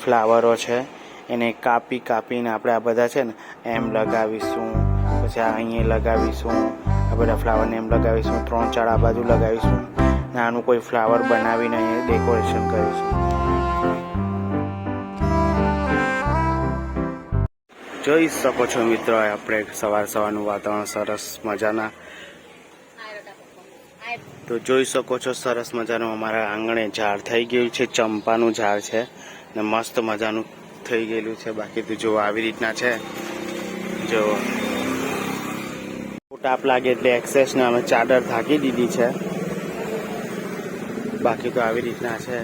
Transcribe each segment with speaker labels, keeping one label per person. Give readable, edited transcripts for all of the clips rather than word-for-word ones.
Speaker 1: ફ્લાવરો છે એને કાપી કાપીને આપણે આ બધા છે ને એમ લગાવીશું, પછી આ અહીંયા લગાવીશું, આ બધા ફ્લાવરને એમ લગાવીશું, 3-4 આ બાજુ લગાવીશું, નાનું કોઈ ફ્લાવર બનાવીને અહીંયા ડેકોરેશન કરીશું. જોઈ શકો છો મિત્રો, આપણે સવારનું વાતાવરણ સરસ મજાના, તો જોઈ શકો છો સરસ મજાનું અમારા આંગણે ઝાડ થઈ ગયું છે, ચંપાનું ઝાડ છે ને મસ્ત મજાનું થઈ ગયેલું છે. બાકી તો જો આવી રીતના છે, જો તાપ લાગે એટલે એક્સેસ ને અમે ચાદર ઢાંકી દીધી છે. બાકી તો આવી રીતના છે.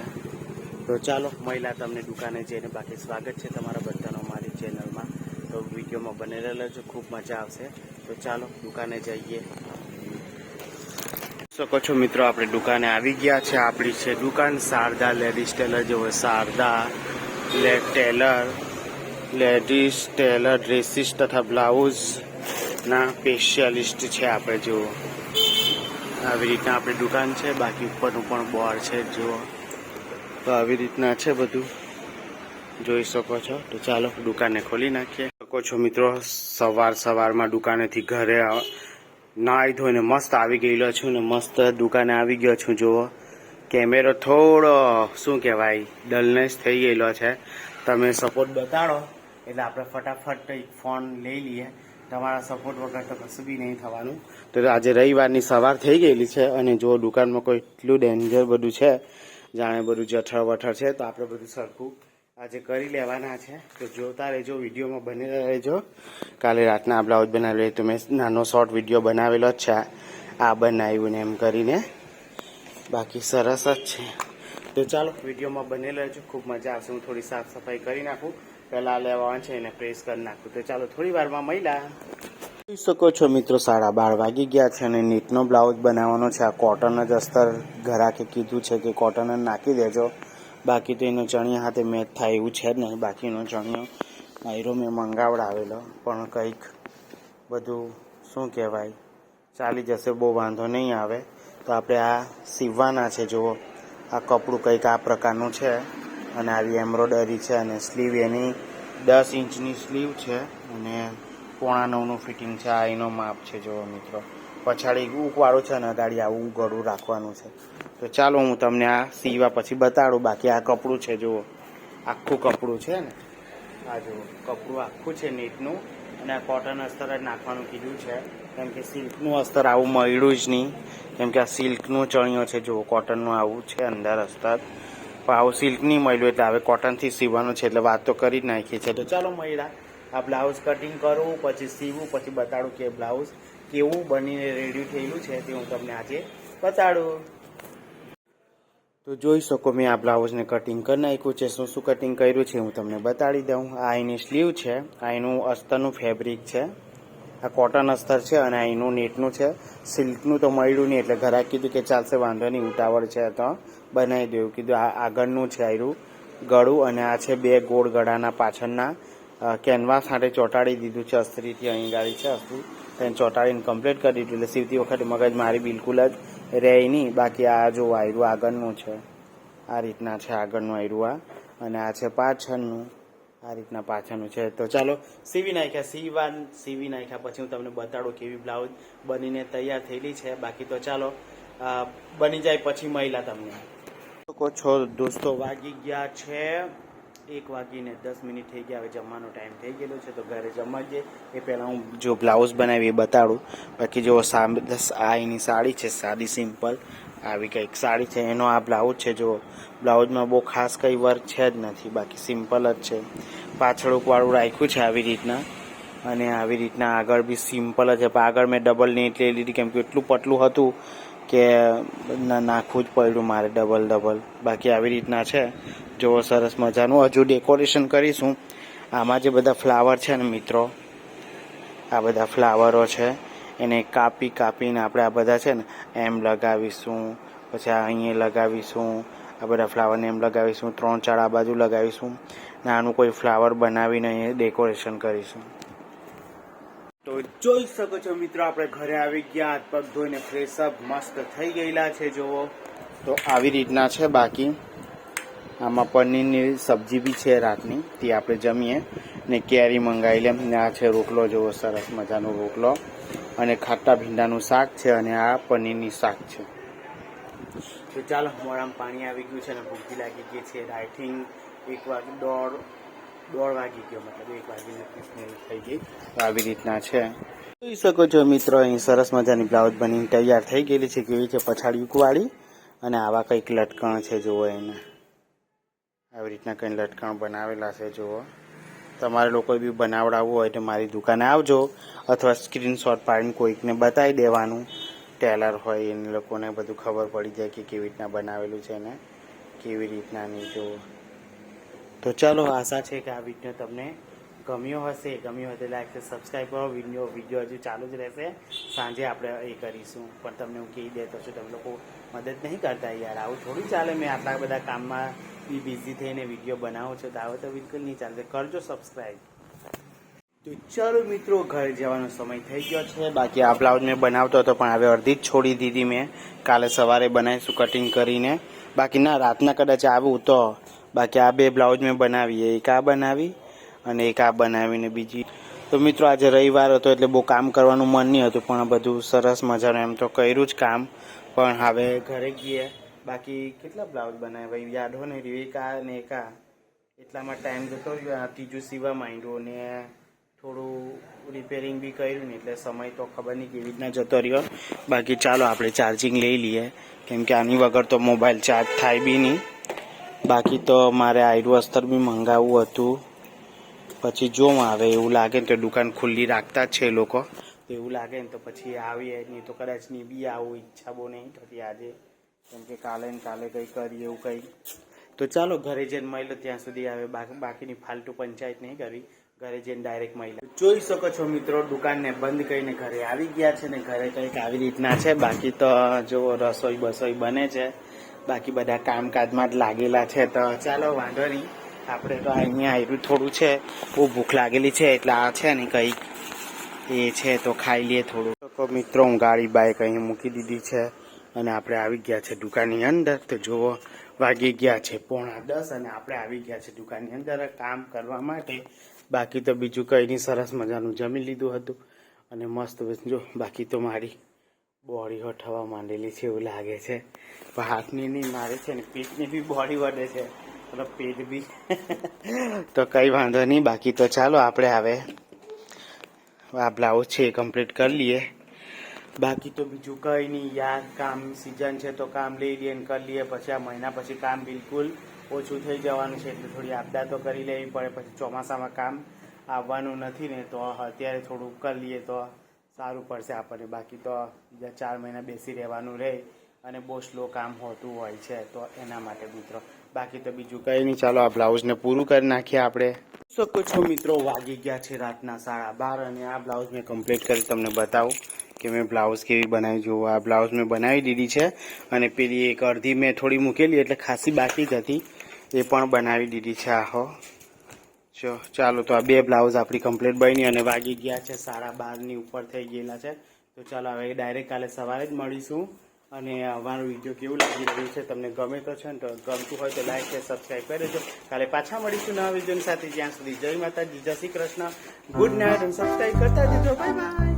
Speaker 1: તો ચાલો મહિલા તમને દુકાને જઈને, બાકી સ્વાગત છે તમારા બધાનો મારી ચેનલમાં. તો વિડીયોમાં બનેલા રહેજો, ખૂબ મજા આવશે. તો ચાલો દુકાને જઈએ. શકો છો મિત્રો, આપણે દુકાને આવી ગયા છે. આપણી છે દુકાન શારદા લેડીઝ ટેલર. જેવો શારદા લેડીઝ ટેલર ડ્રેસીસ તથા બ્લાઉઝના સ્પેશિયાલિસ્ટ છે આપણે. જુઓ આવી રીતના આપણી દુકાન છે. બાકી ઉપરનું પણ બોર્ડ છે જુઓ. તો આવી રીતના છે બધું, જોઈ શકો છો. તો ચાલો દુકાનને ખોલી નાખીએ. શકો છો મિત્રો, સવારમાં દુકાનેથી ઘરે નાહી ધોઈને મસ્ત આવી ગયેલો છું ને મસ્ત દુકાને આવી ગયો છું. જુઓ કેમેરો થોડો શું કહેવાય ડલનેસ થઈ ગયેલો છે. તમે સપોર્ટ બતાડો એટલે આપણે ફટાફટ ફોન લઈ લઈએ. તમારા સપોર્ટ વગર તો કશું બી નહીં થવાનું. તો આજે રવિવારની સવાર થઈ ગયેલી છે અને જો દુકાનમાં કોઈ એટલું ડેન્જર બધું છે, જાણે બધું જઠર વઠર છે. તો આપણે બધું સરખું આજે કરી લેવાના છે. તો જોતા રહેજો, વિડીયોમાં બનેલા રહેજો. કાલે રાતના બ્લાઉઝ બનાવેલો તો મેં નાનો શોર્ટ વિડીયો બનાવેલો જ છે, આ બનાવ્યું ને એમ કરીને. બાકી સરસ જ છે. તો ચાલો વિડીયોમાં બનેલા રહેજો, ખૂબ મજા આવશે. હું થોડી સાફ સફાઈ કરી નાખું, પહેલાં લેવાનું છે એને પ્રેસ કરી નાખું. તો ચાલો થોડી વારમાં મહિલા. જોઈ શકો છો મિત્રો, 12:30 વાગી ગયા છે અને નીટનો બ્લાઉઝ બનાવવાનો છે. આ કોટન જ અસ્તર ઘરાકે કીધું છે કે કોટન જ નાખી દેજો. બાકી તો એનો ચણિયા હાથે મેચ થાય એવું છે જ નહીં. બાકીનો ચણિયો આયરો મેં મંગાવડાવેલો, પણ કંઈક બધું શું કહેવાય ચાલી જશે, બહુ વાંધો નહીં આવે. તો આપણે આ સીવવાના છે. જુઓ આ કપડું કંઈક આ પ્રકારનું છે અને આવી એમ્બ્રોઇડરી છે અને સ્લીવ એની 10 ઇંચની સ્લીવ છે અને 8.25 ફિટિંગ છે. આ એનો માપ છે. જુઓ મિત્રો, પછાડી ઉકવાળું છે અને અગાડી આવું ગળું રાખવાનું છે. તો ચાલો હું તમને આ સીવા પછી બતાડું. બાકી આ કપડું છે, જુઓ આખું કપડું છે ને, આ જુઓ કપડું આખું છે નીટનું અને આ કોટન અસ્તર જ નાખવાનું કીધું છે. કેમ કે સિલ્કનું અસ્તર આવું મળ્યું જ નહીં, કેમ કે આ સિલ્કનું ચણિયો છે. જુઓ કોટનનું આવું છે અંદર અસ્તર, પણ આવું સિલ્ક નહીં મળ્યું એટલે હવે કોટનથી સીવવાનું છે. એટલે વાત તો કરી જ નાખી છે. તો ચાલો મહિલા આ બ્લાઉઝ કટિંગ કરું, પછી સીવું, પછી બતાડું કે બ્લાઉઝ કેવું બનીને રેડી થયેલું છે તે હું તમને આજે બતાડું. તો જોઈ શકો, મેં આ બ્લાઉઝને કટિંગ કરી નાખ્યું છે. શું શું કટિંગ કર્યું છે હું તમને બતાડી દઉં. આ એની સ્લીવ છે, આ એનું અસ્તરનું ફેબ્રિક છે, આ કોટન અસ્તર છે અને આ એનું નેટનું છે. સિલ્કનું તો મળ્યું નહીં એટલે ઘરે કીધું કે ચાલશે, વાંધો નહીં, ઉતાવળ છે તો બનાવી દેવું. કીધું આ આગળનું છે આયરું ગળું અને આ છે 2 ગોળ ગળાના પાછળના કેનવાસ સાથે ચોંટાડી દીધું છે અસ્ત્રીથી. અહીં ગાડી છે અસ્ત્રી, તેને ચોંટાડીને કમ્પ્લીટ કરી દીધું. એટલે સીવતી વખતે મગજ મારી બિલકુલ જ રહે નહીં. બાકી આ જો આયરું આગળનું છે, આ રીતના છે આગળનું આયરું આ, અને આ છે પાછળનું, આ રીતના પાછળનું છે. તો ચાલો સીવી નાખ્યા પછી હું તમને બતાડું કેવી બ્લાઉઝ બનીને તૈયાર થયેલી છે. બાકી તો ચાલો બની જાય પછી મહિલા તમને શકો છો. દોસ્તો વાગી ગયા છે 1:10 થઈ ગયા. હવે જમવાનો ટાઈમ થઈ ગયેલો છે તો ઘરે જમવા જઈએ. એ પહેલાં હું જો બ્લાઉઝ બનાવી એ બતાડું. બાકી જો આ એની સાડી છે, સાદી સિમ્પલ આવી કંઈક સાડી છે, એનો આ બ્લાઉઝ છે. જો બ્લાઉઝમાં બહુ ખાસ કંઈ વર્ક છે જ નથી, બાકી સિમ્પલ જ છે. પાછળ ઉપવાળું રાખ્યું છે આવી રીતના, અને આવી રીતના આગળ બી સિમ્પલ જ છે. પણ આગળ મેં ડબલ નેટ લઈ લીધી કેમ કે એટલું પતલું હતું કે નાખવું જ પડ્યું મારે ડબલ. બાકી આવી રીતના છે. જો સરસ મજાનું હજુ ડેકોરેશન કરીશું. આમાં જે બધા ફ્લાવર છે ને મિત્રો, આ બધા ફ્લાવરો છે એને કાપીને આપણે આ બધા છે ને એમ લગાવીશું, પછી આ અહીંયા લગાવીશું, આ બધા ફ્લાવરને એમ લગાવીશું, 3-4 આ બાજુ લગાવીશું, નાનું કોઈ ફ્લાવર બનાવીને અહીંયા ડેકોરેશન કરીશું. તો જોઈ શકો છો મિત્રો, આપણે ઘરે આવી ગયા, હાથ પગ ધોઈને ફ્રેશ અપ મસ્ત થઈ ગયેલા છે. જુઓ તો આવી રીતના છે. બાકી આમાં પનીરની સબ્જી બી છે રાતની, તે આપણે જમીએ. ને કેરી મંગાવી લે. ને આ છે રોટલો, જેવો સરસ મજાનો રોટલો, અને ખાટા ભીંડાનું શાક છે, અને આ પનીરની શાક છે. તો ચાલો, મોડામાં પાણી આવી ગયું છે અને ભૂખી લાગી ગઈ છે. આઈ થિંક 1 વાગે, દોઢ વાગી ગયો, મતલબ 1 વાગીને 30 મિનિટ થઈ ગઈ. તો આવી રીતના છે. જોઈ શકો છો મિત્રો, અહીં સરસ મજાની બ્લાઉઝ બનીને તૈયાર થઈ ગયેલી છે. કેવી છે પછાડી ઉકવાળી, અને આવા કંઈક લટકણ છે જુઓ. એને આવી રીતના કંઈ લટકણ બનાવેલા છે જુઓ. તમારે લોકો બી બનાવડાવવું હોય તો મારી દુકાને આવજો, અથવા સ્ક્રીનશોટ પાડીને કોઈકને બતાવી દેવાનું. ટેલર હોય એને લોકોને બધું ખબર પડી જાય કે કેવી રીતના બનાવેલું છે ને કેવી રીતના નહીં જુઓ. તો ચાલો, આશા છે કે આ વિડીયો તમને ગમ્યો હશે. ગમ્યો હશે લાઈક છે, સબસ્ક્રાઈબ કરો. વિડીયો હજુ ચાલુ જ રહેશે. સાંજે આપણે એ કરીશું, પણ તમને હું કહી દેતો છું, તમે લોકો મદદ નહીં કરતા યાર. આવું થોડું ચાલે. મેં આટલા બધા કામમાં બી બિઝી થઈને વિડીયો બનાવો છો, તો આવો તો બિલકુલ નહીં ચાલશે. કરજો સબસ્ક્રાઈબ. તો ચાલો મિત્રો, ઘરે જવાનો સમય થઈ ગયો છે. બાકી આ બ્લાઉઝ મેં બનાવતો હતો, પણ હવે અડધી જ છોડી દીધી મેં. કાલે સવારે બનાવીશું કટિંગ કરીને. બાકી ના, રાતના કદાચ આવું તો. બાકી આ 2 બ્લાઉઝ મેં બનાવી, એક આ બનાવી અને એક આ બનાવીને બીજી. તો મિત્રો, આજે રવિવાર હતો એટલે બહુ કામ કરવાનું મન નહીં હતું, પણ બધું સરસ મજાનું એમ તો કર્યું જ કામ. પણ હવે ઘરે ગઈએ. બાકી કેટલા બ્લાઉઝ બનાવ્યા ભાઈ, યાદ હો ને, એક આ ને એક આ. એટલામાં ટાઈમ જતો રહ્યો. ત્રીજું સીવા માંડ્યું ને થોડું રિપેરિંગ બી કર્યું ને, એટલે સમય તો ખબર નહીં કેવી રીતના જતો રહ્યો. બાકી ચાલો, આપણે ચાર્જિંગ લઈ લઈએ, કેમ કે આની વગર તો મોબાઈલ ચાર્જ થાય બી નહીં. બાકી તો મારે આયરું અસ્તર બી મંગાવવું હતું. પછી જો આવે એવું લાગે ને તો દુકાન ખુલ્લી રાખતા જ છે એ લોકો. તો એવું લાગે ને તો પછી આવીએ, નહીં તો કદાચ નહીં બી આવું. ઈચ્છા બહુ નહીં થતી આજે, કેમ કે કાલે ને કાલે કંઈ કરીએ એવું કંઈ. તો ચાલો, ઘરે જઈને મળ્યો ત્યાં સુધી. હવે બાકીની ફાલતુ પંચાયત નહીં કરવી. ઘરે જઈને ડાયરેક્ટ મહિલા. જોઈ શકો છો મિત્રો, દુકાનને બંધ કરીને ઘરે આવી ગયા છે. ને ઘરે કંઈક આવી રીતના છે. બાકી તો જો રસોઈ બને છે. બાકી બધા કામકાજમાં જ લાગેલા છે. તો ચાલો, વાંધો નહીં. આપણે તો અહીંયા આવ્યું થોડું છે, બહુ ભૂખ લાગેલી છે, એટલે આ છે ને કંઈક એ છે તો ખાઈ લઈએ થોડું. તો મિત્રો, હું ગાડી બાઇક અહીં મૂકી દીધી છે, અને આપણે આવી ગયા છે દુકાનની અંદર. તો જુઓ, વાગી ગયા છે 9:45, અને આપણે આવી ગયા છે દુકાનની અંદર કામ કરવા માટે. બાકી તો બીજું કંઈ નહીં, સરસ મજાનું જમી લીધું હતું, અને મસ્ત જો. બાકી તો મારી બોડી હઠવા માંડેલી છે એવું લાગે છે. પણ હાથની નહીં, મારે છે ને પેટની બી બોડી વધે છે, મતલબ પેટ બી. તો કંઈ વાંધો નહીં. બાકી તો ચાલો, આપણે હવે આ બ્લાઉઝ છે એ કમ્પ્લીટ કરી લઈએ. બાકી તો બીજું કંઈ નહીં યાર. કામ સિઝન છે તો કામ લઈ લઈએ ને કરી લઈએ. પછી આ મહિના પછી કામ બિલકુલ ઓછું થઈ જવાનું છે, એટલે થોડી આપદા તો કરી લેવી પડે. પછી ચોમાસામાં કામ આવવાનું નથી ને, તો અત્યારે થોડું કરી લઈએ તો સારું પડશે આપણને. બાકી તો બીજા 4 મહિના બેસી રહેવાનું રહે, અને બહુ સ્લો કામ હોતું હોય છે, તો એના માટે મિત્રો. બાકી તો બીજું કંઈ નહીં. ચાલો, આ બ્લાઉઝને પૂરું કરી નાખીએ આપણે. શકો છો મિત્રો, વાગી ગયા છે રાતના 12:30, અને આ બ્લાઉઝ મેં કમ્પ્લીટ કરી તમને બતાવું કે મેં બ્લાઉઝ કેવી બનાવી. જુઓ, આ બ્લાઉઝ મેં બનાવી દીધી છે, અને પેલી એક અડધી મેં થોડી મૂકેલી, એટલે ખાસી બાકી જ હતી, એ પણ બનાવી દીધી છે. આહો ચાલો, તો આ 2 બ્લાઉઝ આપણી કમ્પ્લીટ બની, અને વાગી ગયા છે 12:30 ઉપર થઈ ગયેલા છે. તો ચાલો, હવે ડાયરેક્ટ કાલે સવારે જ મળીશું. અને અમારો વિડીયો કેવું લાગી રહ્યું છે, તમને ગમે તો છે ને, તો ગમતું હોય તો લાઈક છે, સબસ્ક્રાઈબ કરી દેજો. કાલે પાછા મળીશું નવા વિડીયોની સાથે. જ્યાં સુધી જય માતાજી, જય શ્રી કૃષ્ણ, ગુડ નાઇટ, અને સબસ્ક્રાઈબ કરતા જજો. Bye bye.